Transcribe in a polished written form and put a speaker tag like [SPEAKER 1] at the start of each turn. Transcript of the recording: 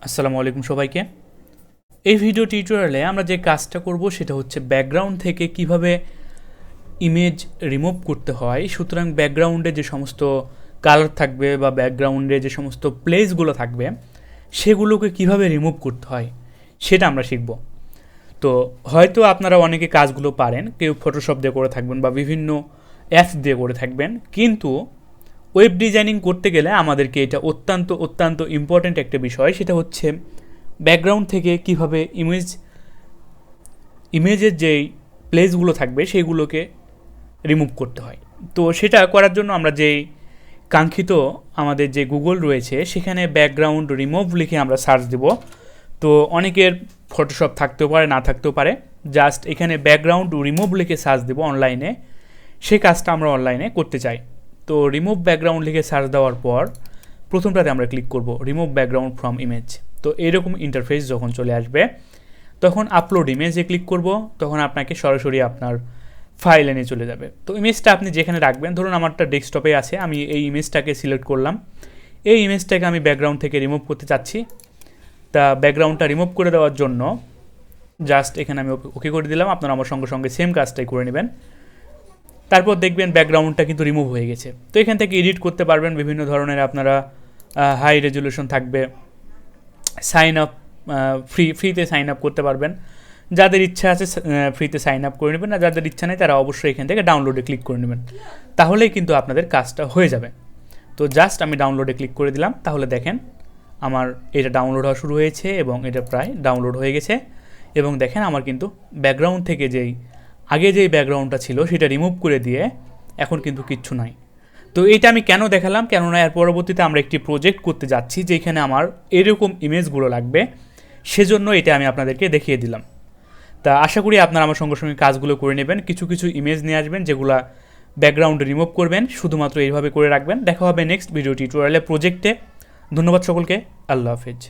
[SPEAKER 1] আসসালামু আলাইকুম সবাইকে। এই ভিডিও টিউটোরিয়ালে আমরা যে কাজটা করব সেটা হচ্ছে ব্যাকগ্রাউন্ড থেকে কিভাবে ইমেজ রিমুভ করতে হয়। সুতরাং ব্যাকগ্রাউন্ডে যে সমস্ত কালার থাকবে বা ব্যাকগ্রাউন্ডে যে সমস্ত প্লেসগুলো থাকবে সেগুলোকে কিভাবে রিমুভ করতে হয় সেটা আমরা শিখব। তো হয়তো আপনারা অনেকে কাজগুলো পারেন, কেউ ফটোশপ দিয়ে করে থাকবেন বা বিভিন্ন অ্যাপস দিয়ে করে থাকবেন, কিন্তু ওয়েব ডিজাইনিং করতে গেলে আমাদেরকে এটা অত্যন্ত ইম্পর্ট্যান্ট একটা বিষয়। সেটা হচ্ছে ব্যাকগ্রাউন্ড থেকে কিভাবে ইমেজের যেই প্লেসগুলো থাকবে সেইগুলোকে রিমুভ করতে হয়। তো সেটা করার জন্য আমরা যেই কাঙ্ক্ষিত আমাদের যে গুগল রয়েছে সেখানে ব্যাকগ্রাউন্ড রিমুভ লিখে আমরা সার্চ দেব। তো অনেকের ফটোশপ থাকতেও পারে, না থাকতেও পারে, জাস্ট এখানে ব্যাকগ্রাউন্ড রিমুভ লিখে সার্চ দেব অনলাইনে। সেই কাজটা আমরা অনলাইনে করতে চাই। তো রিমুভ ব্যাকগ্রাউন্ড লিখে সার্চ দেওয়ার পর প্রথমটাতে আমরা ক্লিক করব, রিমুভ ব্যাকগ্রাউন্ড ফ্রম ইমেজ। তো এরকম ইন্টারফেস যখন চলে আসবে তখন আপলোড ইমেজে ক্লিক করব, তখন আপনাকে সরাসরি আপনার ফাইলে নিয়ে চলে যাবে। তো ইমেজটা আপনি যেখানে রাখবেন, ধরুন আমারটা ডেস্কটপে আছে, আমি এই ইমেজটাকে সিলেক্ট করলাম। এই ইমেজটাকে আমি ব্যাকগ্রাউন্ড থেকে রিমুভ করতে চাচ্ছি। তা ব্যাকগ্রাউন্ডটা রিমুভ করে দেওয়ার জন্য জাস্ট এখানে আমি ওকে করে দিলাম। আপনারা আমার সঙ্গে সঙ্গে সেম কাজটাই করে নেবেন। তারপর দেখবেন ব্যাকগ্রাউন্ডটা কিন্তু রিমুভ হয়ে গেছে। তো এখান থেকে এডিট করতে পারবেন বিভিন্ন ধরনের, আপনারা হাই রেজুলেশন থাকবে, সাইন আপ ফ্রিতে সাইন আপ করতে পারবেন। যাদের ইচ্ছা আছে ফ্রিতে সাইন আপ করে নেবেন, আর যাদের ইচ্ছা নেই তারা অবশ্যই এখান থেকে ডাউনলোডে ক্লিক করে নেবেন, তাহলেই কিন্তু আপনাদের কাজটা হয়ে যাবে। তো জাস্ট আমি ডাউনলোডে ক্লিক করে দিলাম। তাহলে দেখেন আমার এটা ডাউনলোড হওয়া শুরু হয়েছে এবং এটা প্রায় ডাউনলোড হয়ে গেছে। এবং দেখেন আমার কিন্তু ব্যাকগ্রাউন্ড থেকে আগে যেই ব্যাকগ্রাউন্ডটা ছিল সেটা রিমুভ করে দিয়ে এখন কিন্তু কিচ্ছু নাই। তো এইটা আমি কেন দেখালাম, কেননা এর পরবর্তীতে আমরা একটি প্রজেক্ট করতে যাচ্ছি যেখানে আমার এরকম ইমেজগুলো লাগবে, সেজন্য এটা আমি আপনাদেরকে দেখিয়ে দিলাম। তা আশা করি আপনারা আমার সঙ্গে সঙ্গে কাজগুলো করে নেবেন। কিছু ইমেজ নিয়ে আসবেন যেগুলো ব্যাকগ্রাউন্ড রিমুভ করবেন, শুধুমাত্র এইভাবে করে রাখবেন। দেখা হবে নেক্সট ভিডিও টিউটোরিয়ালে প্রজেক্টে। ধন্যবাদ সকলকে, আল্লাহ হাফেজ।